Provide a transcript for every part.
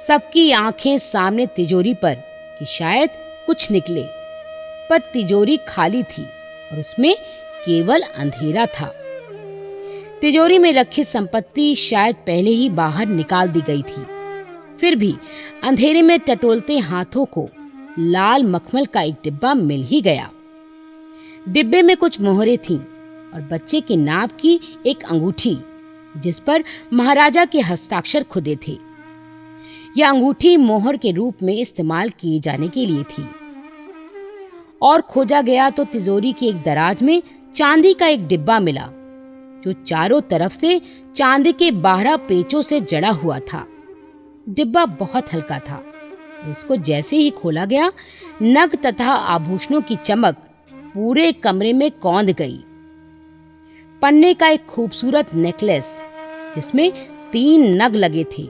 सबकी आंखें सामने तिजोरी पर कि शायद कुछ निकले, पर तिजोरी खाली थी और उसमें केवल अंधेरा था। तिजोरी में रखी संपत्ति शायद पहले ही बाहर निकाल दी गई थी। फिर भी अंधेरे में टटोलते हाथों को लाल मखमल का एक डिब्बा मिल ही गया। डिब्बे में कुछ मोहरें थीं और बच्चे के नाप की एक अंगूठी जिस पर महाराजा के हस्ताक्षर खुदे थे। यह अंगूठी मोहर के रूप में इस्तेमाल किए जाने के लिए थी। और खोजा गया तो तिजोरी की एक दराज में चांदी का एक डिब्बा मिला जो चारों तरफ से चांदी के 12 पेचों से जड़ा हुआ था। डिब्बा बहुत हल्का था और उसको जैसे ही खोला गया, नग तथा आभूषणों की चमक पूरे कमरे में कौंध गई। पन्ने का एक खूबसूरत नेकलेस जिसमें 3 नग लगे थे।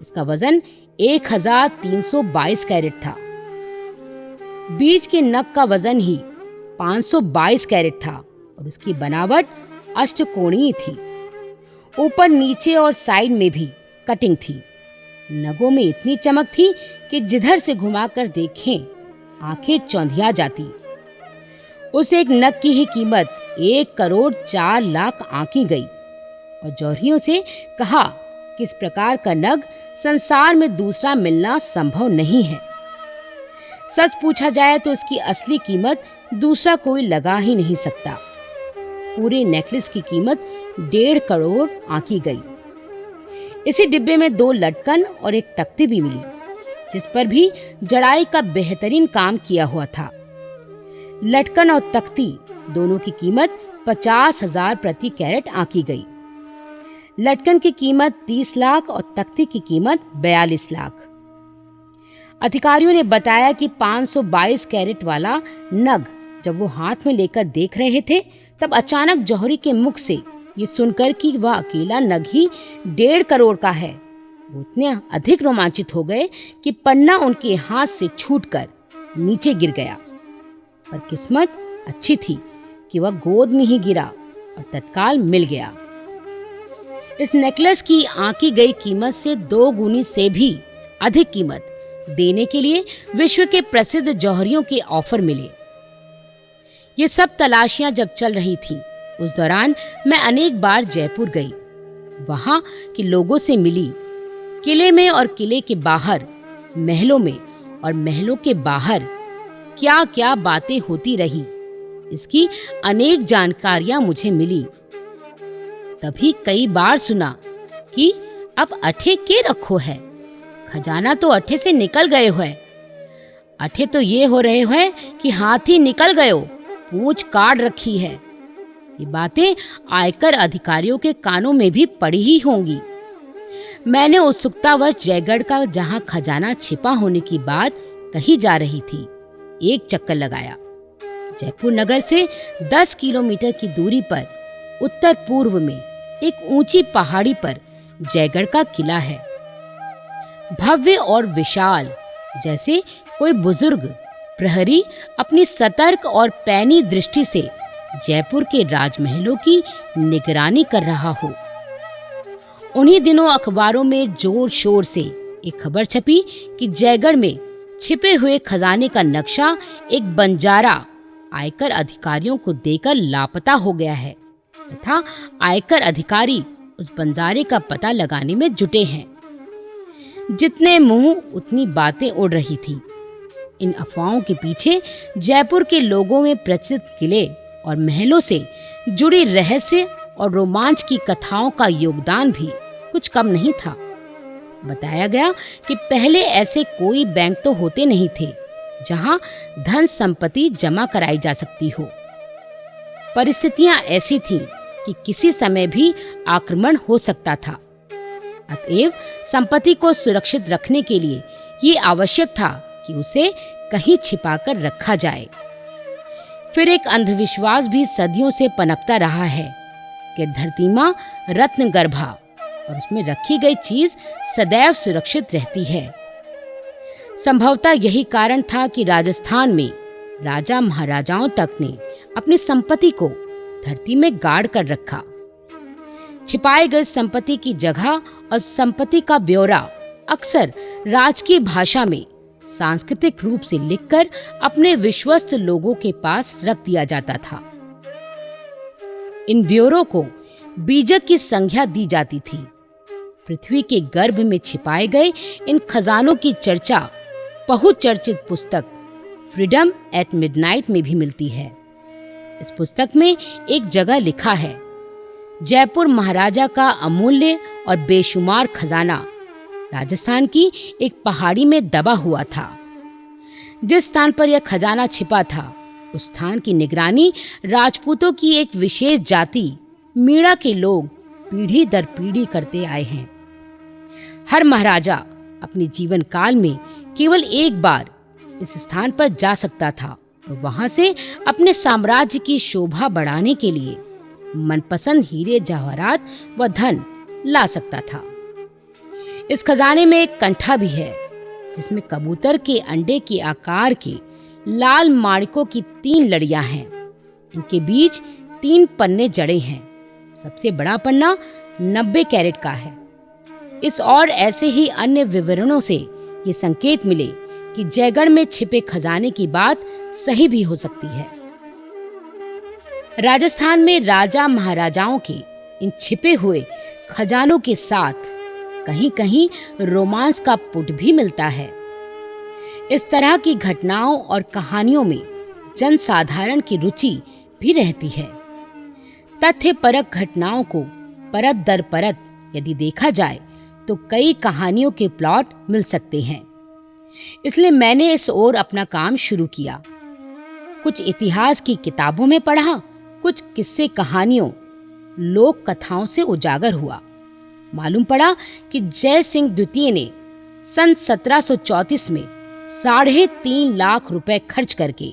इसका वजन 1322 कैरेट था। बीच के नग का वजन ही 522 कैरेट था और उसकी बनावट अष्टकोणीय थी। ऊपर, नीचे और साइड में भी कटिंग थी। नगों में इतनी चमक थी कि जिधर से घुमाकर देखें आंखें चौंधिया जाती। उस एक नग की ही कीमत 1 करोड़ 4 लाख आंकी गई और जौहरियों से कहा कि इस प्रकार का नग संसार में दूसरा मिलना संभव नहीं है। सच पूछा जाए तो इसकी असली कीमत दूसरा कोई लगा ही नहीं सकता। पूरे नेकलेस की कीमत 1.5 करोड़ आंकी गई। इसी डिब्बे में 2 लटकन और एक तख्ती भी मिली जिस पर भी जड़ाई का बेहतरीन काम किया हुआ था। लटकन और तख्ती दोनों की कीमत 50,000 प्रति कैरेट आंकी गई। लटकन की कीमत 30 लाख और तख्ती की कीमत 42 लाख। अधिकारियों ने बताया कि 522 कैरेट वाला नग जब वो हाथ में लेकर देख रहे थे, तब अचानक जौहरी के मुख से ये सुनकर कि वह अकेला नग ही 1.5 करोड़ का है, वो इतने अधिक रोमांचित हो गए कि पन्ना उनके हाथ से छूटकर नीचे गिर गया। पर किस्मत अच्छी थी कि वह गोद में ही गिरा और तत्काल मिल गया। इस नेकलेस की आंकी गई कीमत से 2 गुनी से भी अधिक कीमत देने के लिए विश्व के प्रसिद्ध जौहरियों के ऑफर मिले। ये सब तलाशियां जब चल रही थीं, उस दौरान मैं अनेक बार जयपुर गई। वहां के लोगों से मिली। किले में और किले के बाहर, महलों में और महलों के बाहर क्या क्या बातें होती रही, इसकी अनेक जानकारियां मुझे मिली। तभी कई बार सुना कि अब अठे के रखो है, खजाना तो अठे से निकल गए है। अठे तो ये हो रहे हैं कि हाथी निकल गयो, पूंछ काट रखी है। ये बातें आयकर अधिकारियों के कानों में भी पड़ी ही होंगी। मैंने उत्सुकतावश जयगढ़ का जहां खजाना छिपा होने की बात कही जा रही थी, एक चक्कर लगाया। जयपुर नगर से 10 किलोमीटर की दूरी पर उत्तर पूर्व में एक ऊंची पहाड़ी पर जयगढ़ का किला है। भव्य और विशाल, जैसे कोई बुजुर्ग प्रहरी अपनी सतर्क और पैनी दृष्टि से जयपुर के राजमहलों की निगरानी कर रहा हो। उन्हीं दिनों अखबारों में जोर शोर से एक खबर छपी कि जयगढ़ में छिपे हुए खजाने का नक्शा एक बंजारा आयकर अधिकारियों को देकर लापता हो गया है तथा आयकर अधिकारी उस बंजारे का पता लगाने में जुटे हैं। जितने मुंह उतनी बातें उड़ रही थी। इन अफवाहों के पीछे जयपुर के लोगों में प्रचलित किले और महलों से जुड़ी रहस्य और रोमांच की कथाओं का योगदान भी कुछ कम नहीं था। बताया गया कि पहले ऐसे कोई बैंक तो होते नहीं थे जहां धन संपत्ति जमा कराई जा सकती हो। परिस्थितियां ऐसी थीं कि किसी समय भी आक्रमण हो सकता था। अतएव संपत्ति को सुरक्षित रखने के लिए ये आवश्यक था कि उसे कहीं छिपाकर रखा जाए। फिर एक अंधविश्वास भी सदियों से पनपता रहा है कि धरती मां रत्न गर्भा और उसमें रखी गई चीज सदैव सुरक्षित रहती है। संभवतः यही कारण था कि राजस्थान में राजा महाराजाओं तक ने अपनी संपत्ति को धरती में गाड़ कर रखा। छिपाए गए संपत्ति की जगह और संपत्ति का ब्यौरा अक्सर राजकीय भाषा में सांस्कृतिक रूप से लिखकर अपने विश्वस्त लोगों के पास रख दिया जाता था। इन ब्योरों को बीजक की संज्ञा दी जाती थी। पृथ्वी के गर्भ में छिपाए गए इन खजानों की चर्चा बहुचर्चित पुस्तक फ्रीडम एट मिडनाइट में भी मिलती है। इस पुस्तक में एक जगह लिखा है, जयपुर महाराजा का अमूल्य और बेशुमार खजाना राजस्थान की एक पहाड़ी में दबा हुआ था। जिस स्थान पर यह खजाना छिपा था, उस स्थान की निगरानी राजपूतों की एक विशेष जाति मीणा के लोग पीढ़ी दर पीढ़ी करते आए हैं। हर महाराजा अपने जीवन काल में केवल एक बार इस स्थान पर जा सकता था और वहां से अपने साम्राज्य की शोभा बढ़ाने के लिए मनपसंद हीरे जवाहरात व धन ला सकता था। इस खजाने में एक कंठा भी है, जिसमें कबूतर के अंडे के आकार के लाल माणिकों की 3 लड़ियां हैं। इनके बीच 3 पन्ने जड़े हैं। सबसे बड़ा पन्ना 90 कैरेट का है। इस और ऐसे ही अन्य विवरणों से ये संकेत मिले कि जयगढ़ में छिपे खजाने की बात सही भी हो सकती है। राजस्थान में राजा महाराजाओं के इन छिपे हुए खजानों के साथ कहीं कहीं रोमांस का पुट भी मिलता है। इस तरह की घटनाओं और कहानियों में जनसाधारण की रुचि भी रहती है। तथ्य परक घटनाओं को परत दर परत यदि देखा जाए तो कई कहानियों के प्लॉट मिल सकते हैं। इसलिए मैंने इस ओर अपना काम शुरू किया। कुछ इतिहास की किताबों में पढ़ा, कुछ किस्से कहानियों लोक कथाओं से उजागर हुआ। मालूम पड़ा कि जय सिंह द्वितीय ने सन 1734 में 3.5 लाख रुपए खर्च करके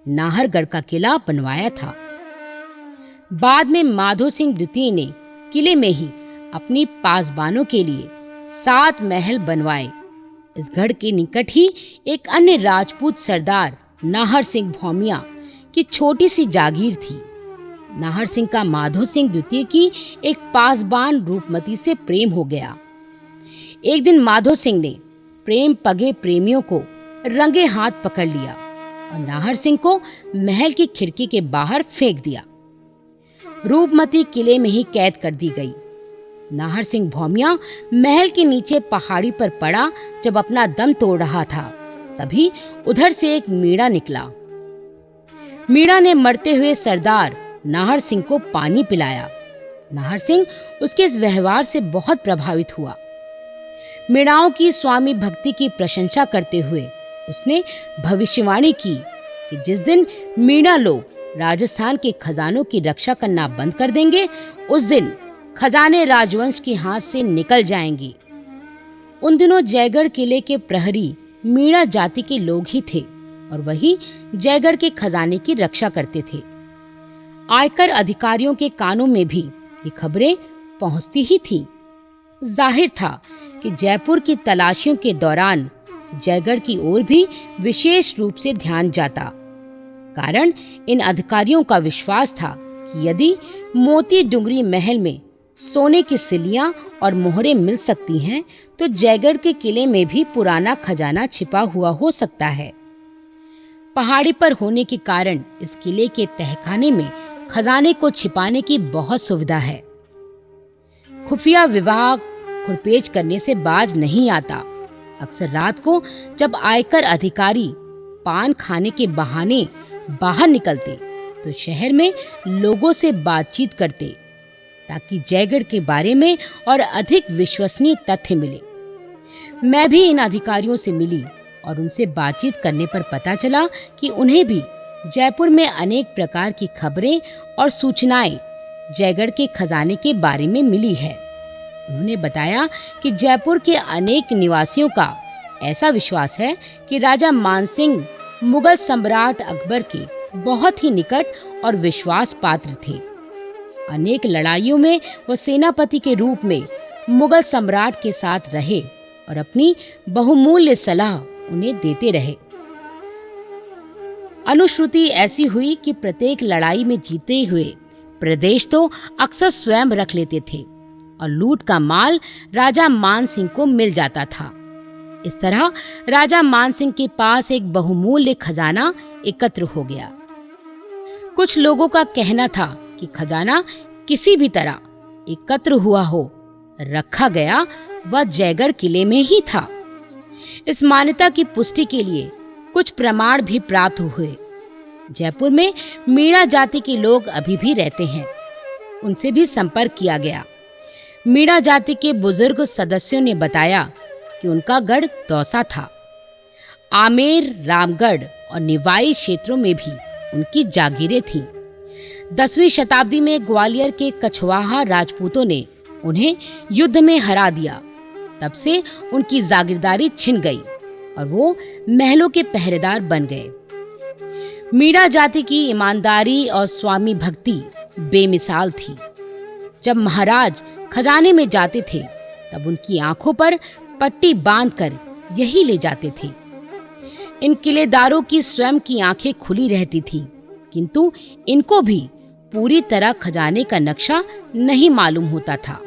नाहरगढ़ का किला बनवाया था। बाद में माधो सिंह द्वितीय ने किले में ही अपनी पासबानों के लिए 7 महल बनवाए। इस गढ़ के निकट ही एक अन्य राजपूत सरदार नाहर सिंह भौमिया की छोटी सी जागीर थी। नाहर सिंह का माधो सिंह द्वितीय की एक पासबान रूपमती से प्रेम हो गया। एक दिन माधो सिंह ने प्रेम पगे प्रेमियों को रंगे हाथ पकड़ लिया और नाहर सिंह को महल की खिड़की के बाहर फेंक दिया। रूपमती किले में ही कैद कर दी गई। नाहर सिंह भौमिया महल के नीचे पहाड़ी पर पड़ा जब अपना दम तोड़ रहा था, तभी उधर से एक मीणा निकला। मीणा ने मरते हुए सरदार नाहर सिंह को पानी पिलाया। नाहर सिंह उसके इस व्यवहार से बहुत प्रभावित हुआ। मीणाओं की स्वामी भक्ति की प्रशंसा करते हुए उसने भविष्यवाणी की कि जिस दिन मीणा लोग राजस्थान के खजानों की रक्षा करना बंद कर देंगे, उस दिन खजाने राजवंश के हाथ से निकल जाएंगे। उन दिनों जयगढ़ किले के प्रहरी मीणा जाति के लोग ही थे और वही जयगढ़ के खजाने की रक्षा करते थे। आयकर अधिकारियों के कानों में भी ये खबरें पहुंचती ही थीं। जाहिर था कि जयपुर की तलाशियों के दौरान जयगढ़ की ओर भी विशेष रूप से ध्यान जाता। कारण इन अधिकारियों का विश्वास था कि यदि मोती डुंगरी महल में सोने की सिल्लियां और मोहरें मिल सकती हैं, तो जयगढ़ के किले में भी पुराना खजाना छिपा हुआ हो सकता है। पहाड़ी पर होने के कारण इस किले के तहखाने में खजाने को छिपाने की बहुत सुविधा है। खुफिया विभाग खुरपेच करने से बाज नहीं आता। अक्सर रात को जब आयकर अधिकारी पान खाने के बहाने बाहर निकलते तो शहर में लोगों से बातचीत करते ताकि जयगढ़ के बारे में और अधिक विश्वसनीय तथ्य मिले। मैं भी इन अधिकारियों से मिली और उनसे बातचीत करने पर पता चला कि उन्हें भी जयपुर में अनेक प्रकार की खबरें और सूचनाएं जयगढ़ के खजाने के बारे में मिली है। उन्होंने बताया कि जयपुर के अनेक निवासियों का ऐसा विश्वास है कि राजा मानसिंह मुगल सम्राट अकबर के बहुत ही निकट और विश्वास पात्र थे। अनेक लड़ाइयों में वो सेनापति के रूप में मुगल सम्राट के साथ रहे और अपनी बहुमूल्य सलाह उन्हें देते रहे। अनुश्रुति ऐसी हुई कि प्रत्येक लड़ाई में जीते हुए प्रदेश तो अक्सर स्वयं रख लेते थे, और लूट का माल राजा मान सिंह को मिल जाता था। इस तरह राजा मान सिंह के पास एक बहुमूल्य खजाना एकत्र हो गया। कुछ लोगों का कहना था कि खजाना किसी भी तरह एकत्र हुआ हो, रखा गया वह जयगढ़ किले में ही था। इस मान्यता की पुष्टि के लिए कुछ प्रमाण भी प्राप्त हुए। जयपुर में मीणा जाति के लोग अभी भी रहते हैं, उनसे भी संपर्क किया गया। मीणा जाति के बुजुर्ग सदस्यों ने बताया कि उनका गढ़ दौसा था। आमेर, रामगढ़ और निवाई क्षेत्रों में भी उनकी जागीरें थीं। 10वीं शताब्दी में ग्वालियर के कछवाहा राजपूतों ने उन्हें युद्ध में हरा दिया। तब से उनकी जागीरदारी छिन गई और वो महलों के पहरेदार बन गए। मीणा जाति की ईमानदारी और स्वामी भक्ति बेमिसाल थी। जब महाराज खजाने में जाते थे तब उनकी आंखों पर पट्टी बांधकर यही ले जाते थे। इन किलेदारों की स्वयं की आंखें खुली रहती थीं, किंतु इनको भी पूरी तरह खजाने का नक्शा नहीं मालूम होता था।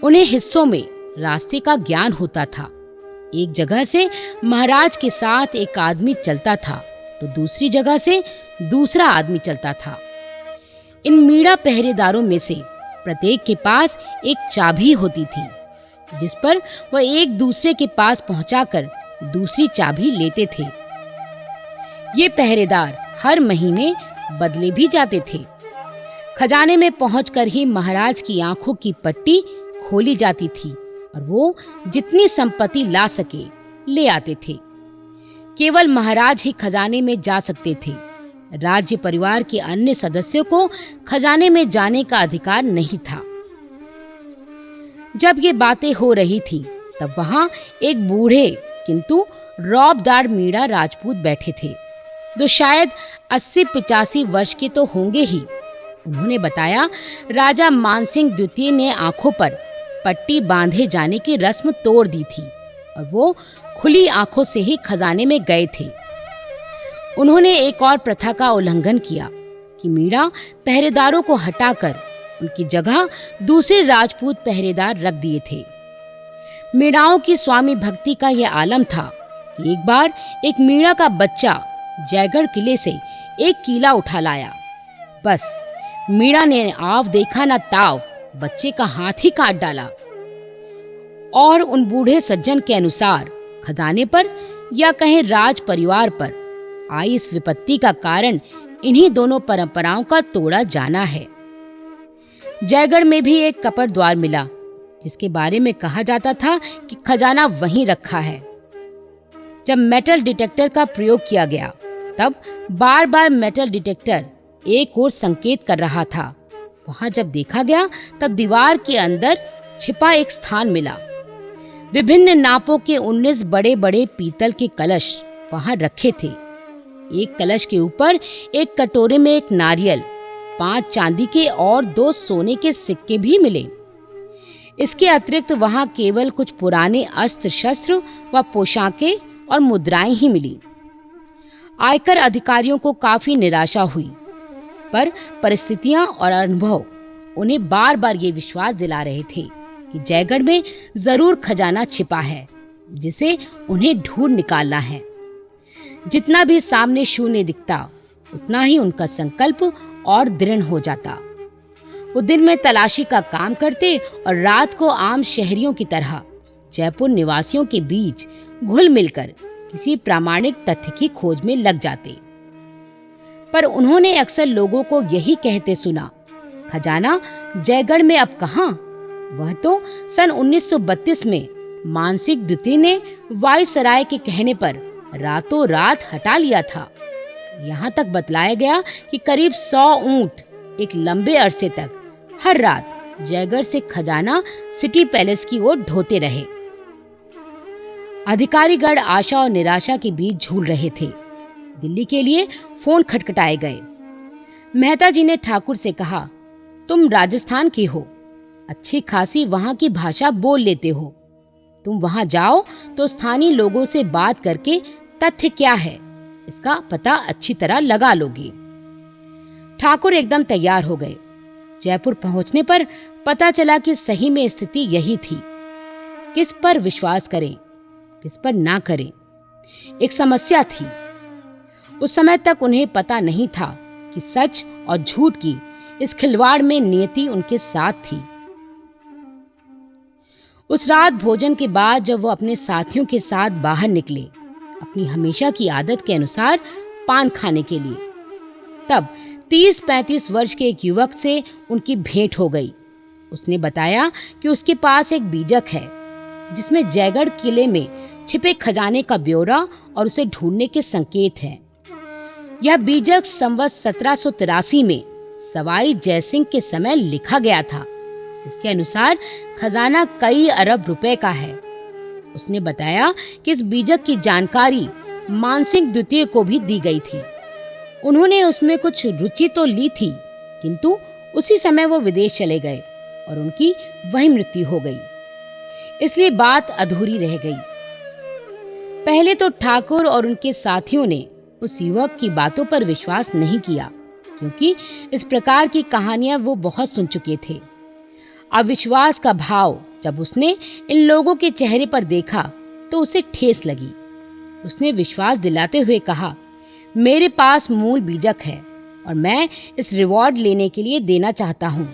उन्हें हिस्सों में रास्ते का ज्ञान होता था। एक जगह से महाराज के साथ एक आदमी चलता था तो दूसरी जगह से दूसरा आदमी चलता था। इन मीणा पहरेदारों में से प्रत्येक के पास एक चाबी होती थी, जिस पर वह एक दूसरे के पास पहुंचाकर दूसरी चाबी लेते थे। ये पहरेदार हर महीने बदले भी जाते थे। खजाने में पहुंचकर ही महाराज की आंखों की पट्टी खोली जाती थी और वो जितनी संपत्ति ला सके ले आते थे। केवल महाराज ही खजाने में जा सकते थे। राज्य परिवार के अन्य सदस्यों को खजाने में जाने का अधिकार नहीं था। जब ये बातें हो रही थी तब वहां एक बूढ़े किंतु रौबदार मीणा राजपूत बैठे थे, जो शायद 80-85 वर्ष के तो होंगे ही। उन्होंने बताया, राजा मानसिंह द्वितीय ने आंखों पर पट्टी बांधे जाने की रस्म तोड़ दी थी और वो खुली आंखों से ही खजाने में गए थे। उन्होंने एक और प्रथा का उल्लंघन किया कि मीणा पहरेदारों को हटाकर उनकी जगह दूसरे राजपूत पहरेदार रख दिए थे। मीणाओं की स्वामी भक्ति का यह आलम था कि एक बार एक मीणा का बच्चा जयगढ़ किले से एक कीला उठा लाया। बस मीणा ने आव देखा ना ताव, बच्चे का हाथ ही काट डाला। और उन बूढ़े सज्जन के अनुसार खजाने पर या कहें राज परिवार पर आई इस विपत्ति का कारण इन्हीं दोनों परंपराओं का तोड़ा जाना है। जयगढ़ में भी एक कपट द्वार मिला, जिसके बारे में कहा जाता था कि खजाना वहीं रखा है। जब मेटल डिटेक्टर का प्रयोग किया गया तब बार बार मेटल डिटेक्टर एक ओर संकेत कर रहा था। वहां जब देखा गया तब दीवार के अंदर छिपा एक स्थान मिला। विभिन्न नापों के 19 बड़े बड़े पीतल के कलश वहां रखे थे। एक कलश के ऊपर एक कटोरे में एक नारियल, 5 चांदी के और 2 सोने के सिक्के भी मिले। इसके अतिरिक्त वहां केवल कुछ पुराने अस्त्र शस्त्र व पोशाकें और मुद्राएं ही मिली। आयकर अधिकारियों को काफी निराशा हुई, पर परिस्थितियां और अनुभव उन्हें बार बार ये विश्वास दिला रहे थे कि जयगढ़ में जरूर खजाना छिपा है, जिसे उन्हें ढूंढ निकालना है। जितना भी सामने शून्य दिखता, उतना ही उनका संकल्प और दृढ़ हो जाता। वो दिन में तलाशी का काम करते और रात को आम शहरियों की तरह जयपुर निवासियों के बीच घुल मिलकर किसी प्रामाणिक तथ्य की खोज में लग जाते। पर उन्होंने अक्सर लोगों को यही कहते सुना, खजाना जयगढ़ में अब कहाँ? वह तो सन 1932 में मानसिंह द्वितीय ने वायसराय के कहने पर रातों रात हटा लिया था। यहाँ तक बतलाया गया कि करीब 100 ऊंट एक लंबे अरसे तक हर रात जयगढ़ से खजाना सिटी पैलेस की ओर ढोते रहे। अधिकारीगण आशा और निराशा के बीच झूल रहे थे। दिल्ली के लिए फोन खटखटाए गए। मेहता जी ने ठाकुर से कहा, तुम राजस्थान के हो, अच्छी खासी वहां की भाषा बोल लेते हो। तुम वहां जाओ तो स्थानीय लोगों से बात करके तथ्य क्या है इसका पता अच्छी तरह लगा लोगे। ठाकुर एकदम तैयार हो गए। जयपुर पहुंचने पर पता चला कि सही में स्थिति यही थी। किस पर विश्वास करें, किस पर ना करें, एक समस्या थी। उस समय तक उन्हें पता नहीं था कि सच और झूठ की इस खिलवाड़ में नियति उनके साथ थी। उस रात भोजन के बाद जब वो अपने साथियों के साथ बाहर निकले, अपनी हमेशा की आदत के अनुसार पान खाने के लिए, तब 30-35 वर्ष के एक युवक से उनकी भेंट हो गई। उसने बताया कि उसके पास एक बीजक है जिसमें जयगढ़ किले में छिपे खजाने का ब्यौरा और उसे ढूंढने के संकेत हैं। यह बीजक संवत 1783 में सवाई जयसिंह के समय लिखा गया था, जिसके अनुसार खजाना कई अरब रुपए का है। उसने बताया कि इस बीजक की जानकारी मानसिंह द्वितीय को भी दी गई थी। उन्होंने उसमें कुछ रुचि तो ली थी, किंतु उसी समय वो विदेश चले गए और उनकी वही मृत्यु हो गई। इसलिए बात अधूरी रह गई। पहले तो ठाकुर और उनके साथियों ने उस युवक की बातों पर विश्वास नहीं किया, क्योंकि इस प्रकार की कहानियां वो बहुत सुन चुके थे। अविश्वास का भाव जब उसने इन लोगों के चेहरे पर देखा तो उसे ठेस लगी। उसने विश्वास दिलाते हुए कहा, मेरे पास मूल बीजक है और मैं इस रिवॉर्ड लेने के लिए देना चाहता हूँ।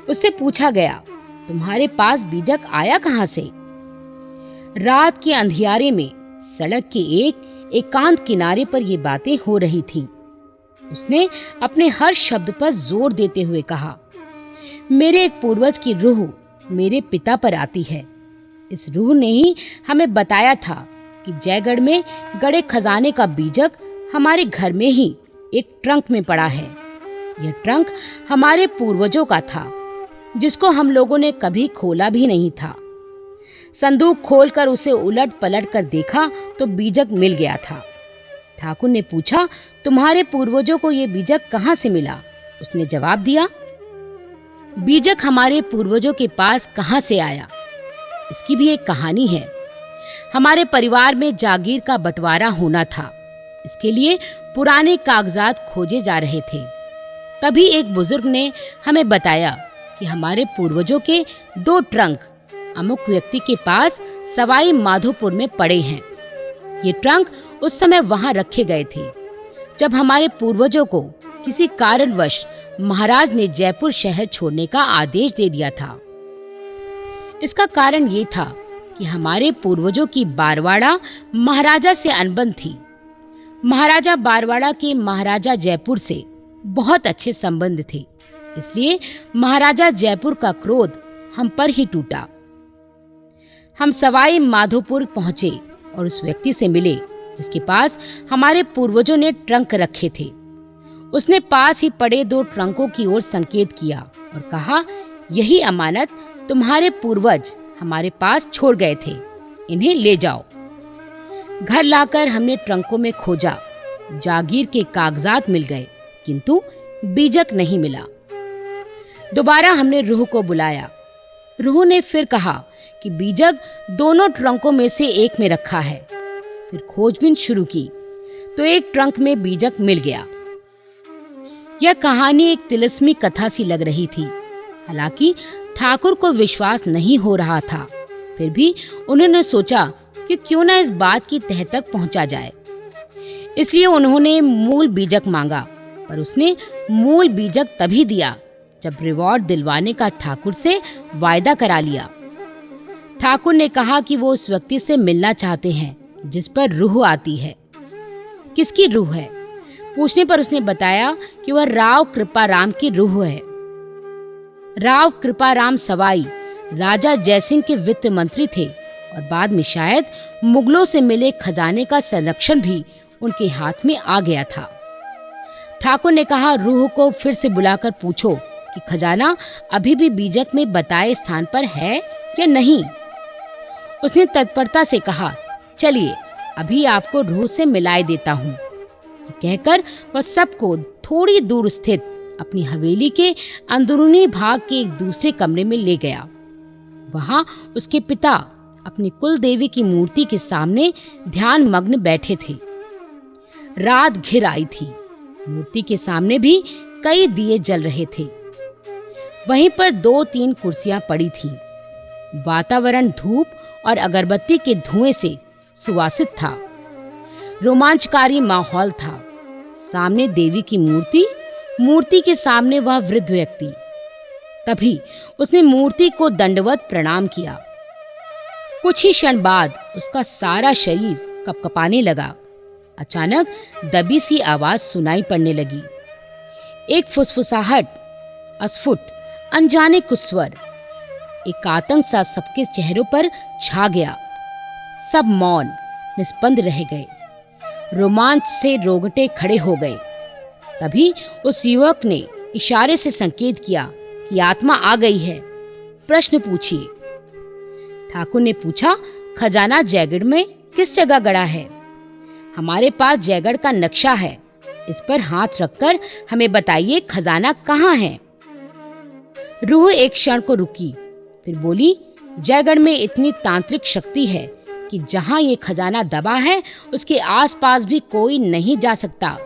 उससे पूछा गया, तुम्हारे पास बीजक आया कहाँ से? रात के अंधियारे में सड़क के एक एकांत किनारे पर ये बातें हो रही थीं। उसने अपने हर शब्द पर जोर देते हुए कहा, मेरे एक पूर्वज की रूह मेरे पिता पर आती है। इस रूह ने ही हमें बताया था कि जयगढ़ में गड़े खजाने का बीजक हमारे घर में ही एक ट्रंक में पड़ा है। यह ट्रंक हमारे पूर्वजों का था, जिसको हम लोगों ने कभी खोला भी नहीं था। संदूक खोलकर उसे उलट पलट कर देखा तो बीजक मिल गया था। ठाकुर ने पूछा, तुम्हारे पूर्वजों को यह बीजक कहाँ से मिला? उसने जवाब दिया, बीजक हमारे पूर्वजों के पास कहाँ से आया, इसकी भी एक कहानी है। हमारे परिवार में जागीर का बंटवारा होना था। इसके लिए पुराने कागजात खोजे जा रहे थे। तभी एक बुजुर्ग ने हमें बताया कि हमारे पूर्वजों के 2 ट्रंक अमुक व्यक्ति के पास सवाई माधोपुर में पड़े हैं। ये ट्रंक उस समय वहां रखे गए थे जब हमारे पूर्वजों को किसी कारणवश महाराज ने जयपुर शहर छोड़ने का आदेश दे दिया था। इसका कारण ये था कि हमारे पूर्वजों की बारवाड़ा महाराजा से अनबन थी। महाराजा बारवाड़ा के महाराजा जयपुर से बहुत अच्छे संबंध थे, इसलिए महाराजा जयपुर का क्रोध हम पर ही टूटा। हम सवाई माधोपुर पहुंचे और उस व्यक्ति से मिले जिसके पास हमारे पूर्वजों ने ट्रंक रखे थे। उसने पास ही पड़े 2 ट्रंकों की ओर संकेत किया और कहा, यही अमानत तुम्हारे पूर्वज हमारे पास छोड़ गए थे, इन्हें ले जाओ। घर लाकर हमने ट्रंकों में खोजा। जागीर के कागजात मिल गए, किंतु बीजक नहीं मिला। दोबारा हमने रूह को बुलाया। रूह ने फिर कहा कि बीजक दोनों ट्रंकों में से एक में रखा है। फिर खोजबीन शुरू की तो एक ट्रंक में बीजक मिल गया। यह कहानी एक तिलिस्मी कथा सी लग रही थी। हालांकि ठाकुर को विश्वास नहीं हो रहा था, फिर भी उन्होंने सोचा कि क्यों ना इस बात की तह तक पहुंचा जाए। इसलिए उन्होंने मूल बीजक मांगा, पर उसने मूल बीजक तभी दिया जब रिवॉर्ड दिलवाने का ठाकुर से वायदा करा लिया। ठाकुर ने कहा कि वो उस व्यक्ति से मिलना चाहते हैं जिस पर रूह आती है। किसकी रूह है? पूछने पर उसने बताया कि वह राव कृपाराम की रूह है। राव कृपाराम सवाई राजा जयसिंह के वित्त मंत्री थे और बाद में शायद मुगलों से मिले खजाने का संरक्षण भी उनके हाथ में आ गया था। ठाकुर ने कहा, रूह को फिर से बुलाकर पूछो कि खजाना अभी भी बीजक में बताए स्थान पर है या नहीं। उसने तत्परता से कहा, चलिए अभी आपको रूह से मिलाए देता हूँ। कहकर वह सबको थोड़ी दूर स्थित अपनी हवेली के अंदरूनी भाग के एक दूसरे कमरे में ले गया। वहां उसके पिता अपनी कुल देवी की मूर्ति के सामने ध्यान मग्न बैठे थे। रात घिर आई थी। मूर्ति के सामने भी कई दिए जल रहे थे। वहीं पर 2-3 कुर्सियां पड़ी थीं। वातावरण धूप और अगरबत्ती के धुएं से सुवासित था। रोमांचकारी माहौल था। सामने देवी की मूर्ति, मूर्ति के सामने वह वृद्ध व्यक्ति। तभी उसने मूर्ति को दंडवत प्रणाम किया। कुछ ही क्षण बाद उसका सारा शरीर कपकपाने लगा। अचानक दबी सी आवाज सुनाई पड़ने लगी। एक फुसफुसाहट, अस्फुट, अनजाने कुछ स्वर। एक आतंक सा सबके चेहरों पर छा गया। सब मौन, निस्पंद रह गए। रोमांच से रोंगटे खड़े हो गए। तभी उस युवक ने इशारे से संकेत किया कि आत्मा आ गई है, प्रश्न पूछिए। ठाकुर ने पूछा, खजाना जयगढ़ में किस जगह गड़ा है? हमारे पास जयगढ़ का नक्शा है, इस पर हाथ रखकर हमें बताइए खजाना कहाँ है। रूह एक क्षण को रुकी, फिर बोली, जयगढ़ में इतनी तांत्रिक शक्ति है कि जहां ये खजाना दबा है उसके आसपास भी कोई नहीं जा सकता।